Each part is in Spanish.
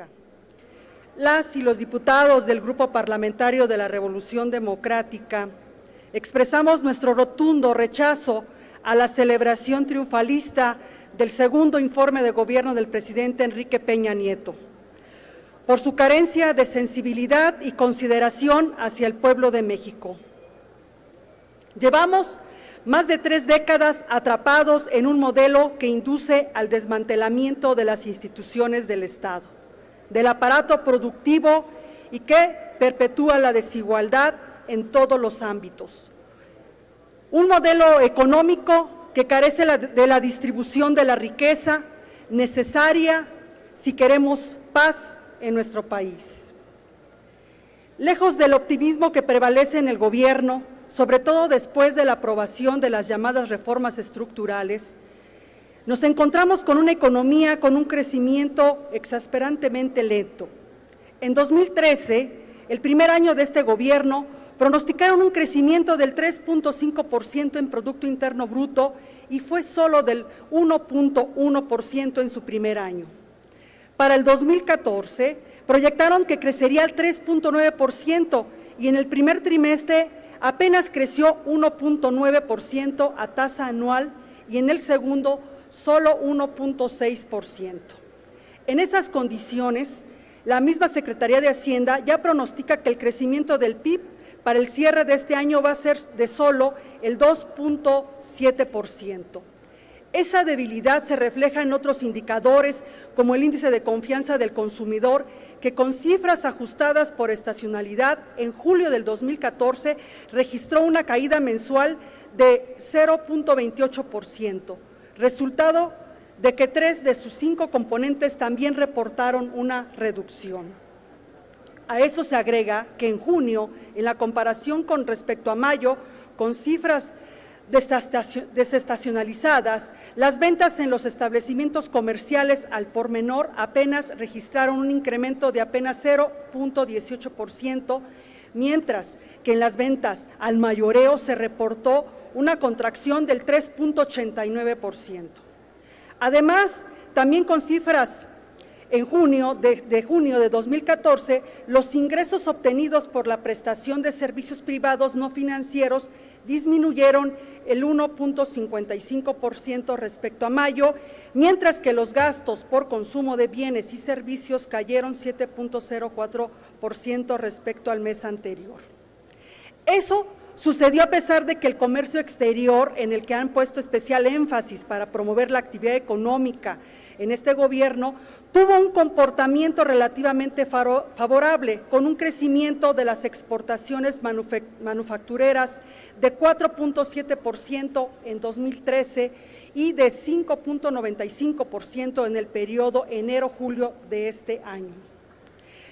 República. Las y los diputados del Grupo Parlamentario de la Revolución Democrática expresamos nuestro rotundo rechazo a la celebración triunfalista del segundo informe de gobierno del presidente Enrique Peña Nieto, por su carencia de sensibilidad y consideración hacia el pueblo de México. Llevamos más de 3 décadas atrapados en un modelo que induce al desmantelamiento de las instituciones del Estado, del aparato productivo y que perpetúa la desigualdad en todos los ámbitos. Un modelo económico que carece de la distribución de la riqueza necesaria si queremos paz en nuestro país. Lejos del optimismo que prevalece en el gobierno, sobre todo después de la aprobación de las llamadas reformas estructurales, nos encontramos con una economía con un crecimiento exasperantemente lento. En 2013, el primer año de este gobierno, pronosticaron un crecimiento del 3.5% en Producto Interno Bruto y fue solo del 1.1% en su primer año. Para el 2014, proyectaron que crecería al 3.9% y en el primer trimestre apenas creció 1.9% a tasa anual y en el segundo solo 1.6%. En esas condiciones, la misma Secretaría de Hacienda ya pronostica que el crecimiento del PIB para el cierre de este año va a ser de solo el 2.7%. Esa debilidad se refleja en otros indicadores, como el índice de confianza del consumidor, que con cifras ajustadas por estacionalidad, en julio del 2014 registró una caída mensual de 0.28%, resultado de que 3 de sus 5 componentes también reportaron una reducción. A eso se agrega que en junio, en la comparación con respecto a mayo, con cifras desestacionalizadas, las ventas en los establecimientos comerciales al por menor apenas registraron un incremento de apenas 0.18%, mientras que en las ventas al mayoreo se reportó una contracción del 3.89%. Además, también con cifras en junio de 2014, los ingresos obtenidos por la prestación de servicios privados no financieros disminuyeron el 1.55% respecto a mayo, mientras que los gastos por consumo de bienes y servicios cayeron 7.04% respecto al mes anterior. Eso sucedió a pesar de que el comercio exterior, en el que han puesto especial énfasis para promover la actividad económica en este gobierno, tuvo un comportamiento relativamente favorable, con un crecimiento de las exportaciones manufactureras de 4.7% en 2013 y de 5.95% en el periodo enero-julio de este año.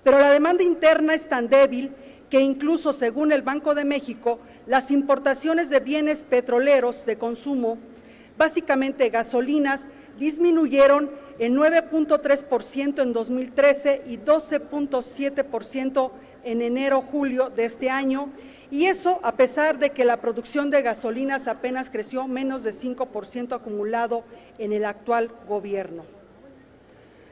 Pero la demanda interna es tan débil que incluso según el Banco de México, las importaciones de bienes petroleros de consumo, básicamente gasolinas, disminuyeron en 9.3% en 2013 y 12.7% en enero-julio de este año, y eso a pesar de que la producción de gasolinas apenas creció menos de 5% acumulado en el actual gobierno.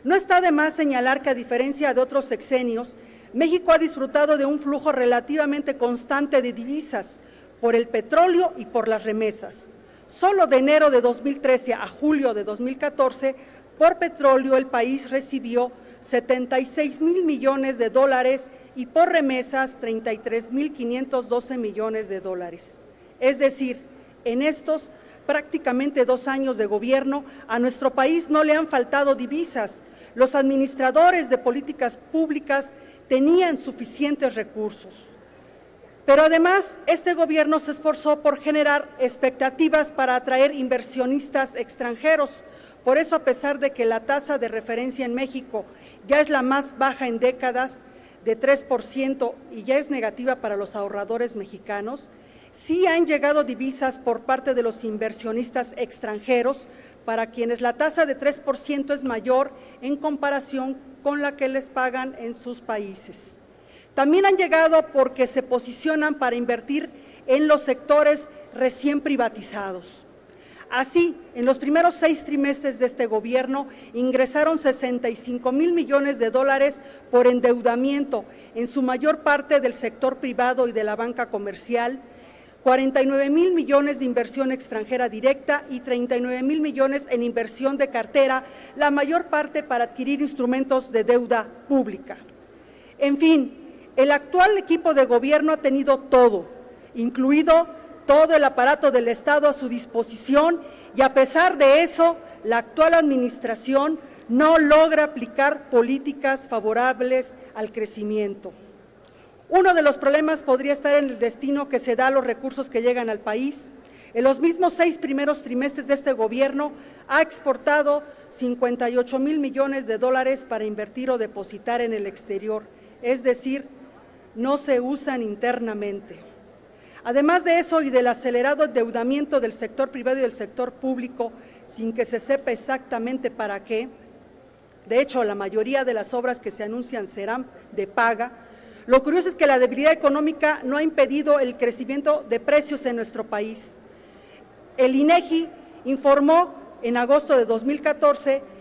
No está de más señalar que, a diferencia de otros sexenios, México ha disfrutado de un flujo relativamente constante de divisas por el petróleo y por las remesas. Solo de enero de 2013 a julio de 2014, por petróleo el país recibió 76,000 millones de dólares y por remesas 33,512 millones de dólares. Es decir, en estos prácticamente 2 años de gobierno, a nuestro país no le han faltado divisas. Los administradores de políticas públicas tenían suficientes recursos. Pero además, este gobierno se esforzó por generar expectativas para atraer inversionistas extranjeros. Por eso, a pesar de que la tasa de referencia en México ya es la más baja en décadas, de 3%, y ya es negativa para los ahorradores mexicanos, sí han llegado divisas por parte de los inversionistas extranjeros, para quienes la tasa de 3% es mayor en comparación con la que les pagan en sus países. También han llegado porque se posicionan para invertir en los sectores recién privatizados. Así, en los primeros 6 trimestres de este gobierno ingresaron 65,000 millones de dólares por endeudamiento, en su mayor parte del sector privado y de la banca comercial, 49,000 millones de inversión extranjera directa y 39,000 millones en inversión de cartera, la mayor parte para adquirir instrumentos de deuda pública. En fin, el actual equipo de gobierno ha tenido todo, incluido todo el aparato del Estado a su disposición, y a pesar de eso, la actual administración no logra aplicar políticas favorables al crecimiento. Uno de los problemas podría estar en el destino que se da a los recursos que llegan al país. En los mismos 6 primeros trimestres de este gobierno ha exportado 58,000 millones de dólares para invertir o depositar en el exterior, es decir, no se usan internamente. Además de eso y del acelerado endeudamiento del sector privado y del sector público, sin que se sepa exactamente para qué, de hecho, la mayoría de las obras que se anuncian serán de paga. Lo curioso es que la debilidad económica no ha impedido el crecimiento de precios en nuestro país. El INEGI informó en agosto de 2014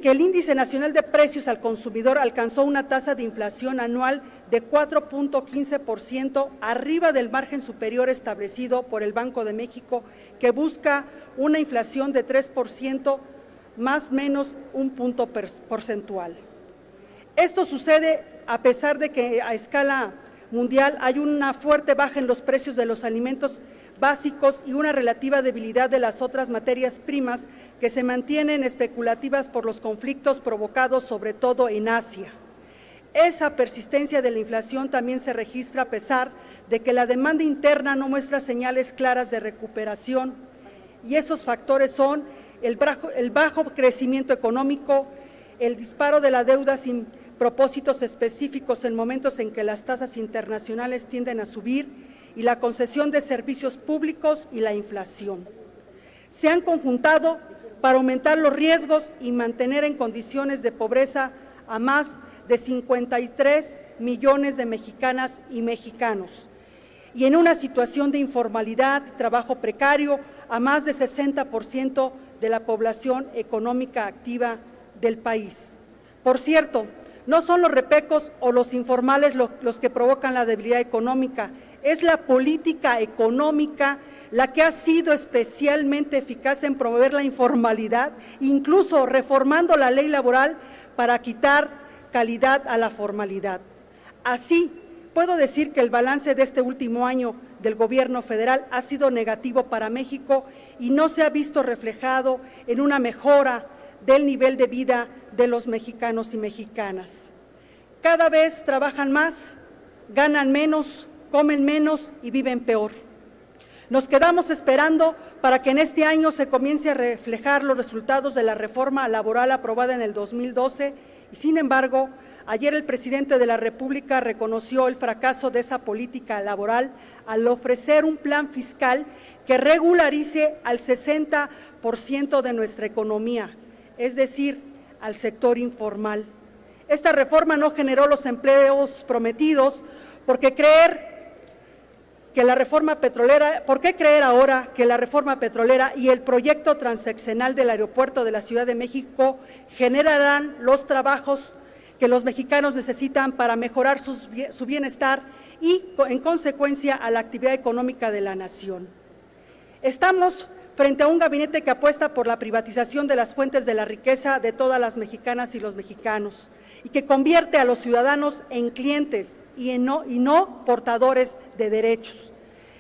que el Índice Nacional de Precios al Consumidor alcanzó una tasa de inflación anual de 4.15%, arriba del margen superior establecido por el Banco de México, que busca una inflación de 3%, más o menos un punto porcentual. Esto sucede a pesar de que a escala mundial hay una fuerte baja en los precios de los alimentos básicos y una relativa debilidad de las otras materias primas que se mantienen especulativas por los conflictos provocados sobre todo en Asia. Esa persistencia de la inflación también se registra a pesar de que la demanda interna no muestra señales claras de recuperación, y esos factores son el bajo crecimiento económico, el disparo de la deuda sin propósitos específicos en momentos en que las tasas internacionales tienden a subir, y la concesión de servicios públicos y la inflación. Se han conjuntado para aumentar los riesgos y mantener en condiciones de pobreza a más de 53 millones de mexicanas y mexicanos, y en una situación de informalidad, trabajo precario, a más de 60% de la población económica activa del país. Por cierto, no son los repecos o los informales los que provocan la debilidad económica, es la política económica la que ha sido especialmente eficaz en promover la informalidad, incluso reformando la ley laboral para quitar calidad a la formalidad. Así, puedo decir que el balance de este último año del gobierno federal ha sido negativo para México y no se ha visto reflejado en una mejora del nivel de vida de los mexicanos y mexicanas. Cada vez trabajan más, ganan menos, comen menos y viven peor. Nos quedamos esperando para que en este año se comience a reflejar los resultados de la reforma laboral aprobada en el 2012 y, sin embargo, ayer el presidente de la República reconoció el fracaso de esa política laboral al ofrecer un plan fiscal que regularice al 60% de nuestra economía, es decir, al sector informal. Esta reforma no generó los empleos prometidos. ¿Por qué creer ahora que la reforma petrolera y el proyecto transeccional del aeropuerto de la Ciudad de México generarán los trabajos que los mexicanos necesitan para mejorar su bienestar y, en consecuencia, a la actividad económica de la nación? Estamos frente a un gabinete que apuesta por la privatización de las fuentes de la riqueza de todas las mexicanas y los mexicanos y que convierte a los ciudadanos en clientes y no portadores de derechos.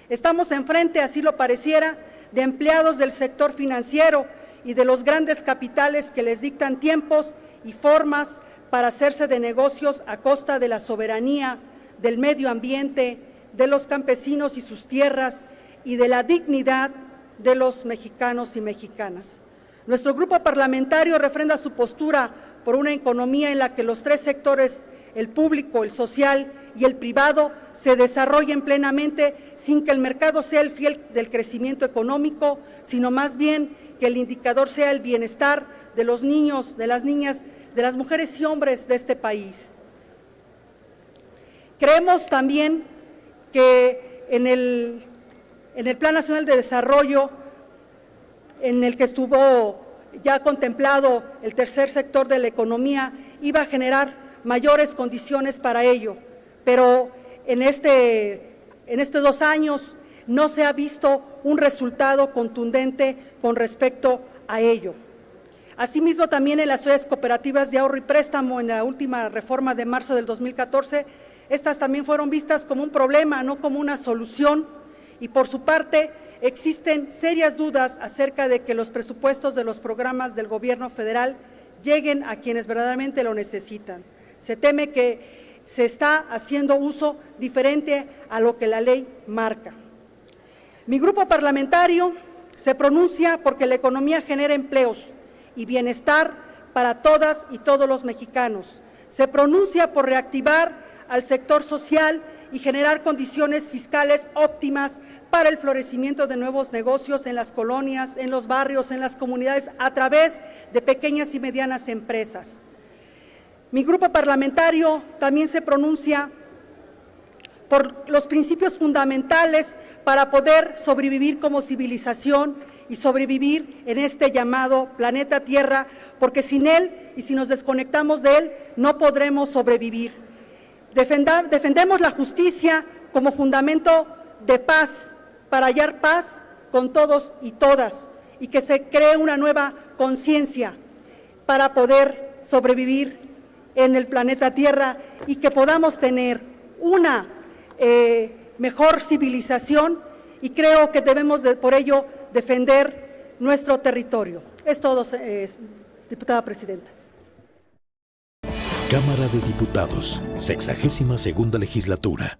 Estamos enfrente, así lo pareciera, de empleados del sector financiero y de los grandes capitales que les dictan tiempos y formas para hacerse de negocios a costa de la soberanía, del medio ambiente, de los campesinos y sus tierras y de la dignidad de los mexicanos y mexicanas. Nuestro grupo parlamentario refrenda su postura por una economía en la que los 3 sectores, el público, el social y el privado, se desarrollen plenamente sin que el mercado sea el fiel del crecimiento económico, sino más bien que el indicador sea el bienestar de los niños, de las niñas, de las mujeres y hombres de este país. Creemos también que en el Plan Nacional de Desarrollo en el que estuvo ya contemplado el tercer sector de la economía, iba a generar mayores condiciones para ello, pero en estos 2 años no se ha visto un resultado contundente con respecto a ello. Asimismo, también en las sociedades cooperativas de ahorro y préstamo, en la última reforma de marzo del 2014, estas también fueron vistas como un problema, no como una solución, y por su parte existen serias dudas acerca de que los presupuestos de los programas del gobierno federal lleguen a quienes verdaderamente lo necesitan. Se teme que se está haciendo uso diferente a lo que la ley marca. Mi grupo parlamentario se pronuncia porque la economía genera empleos y bienestar para todas y todos los mexicanos. Se pronuncia por reactivar al sector social y generar condiciones fiscales óptimas para el florecimiento de nuevos negocios en las colonias, en los barrios, en las comunidades, a través de pequeñas y medianas empresas. Mi grupo parlamentario también se pronuncia por los principios fundamentales para poder sobrevivir como civilización y sobrevivir en este llamado planeta Tierra, porque sin él y si nos desconectamos de él no podremos sobrevivir. Defendemos la justicia como fundamento de paz, para hallar paz con todos y todas, y que se cree una nueva conciencia para poder sobrevivir en el planeta Tierra y que podamos tener una mejor civilización, y creo que debemos por ello defender nuestro territorio. Es todo, diputada presidenta. Cámara de Diputados, 62ª legislatura.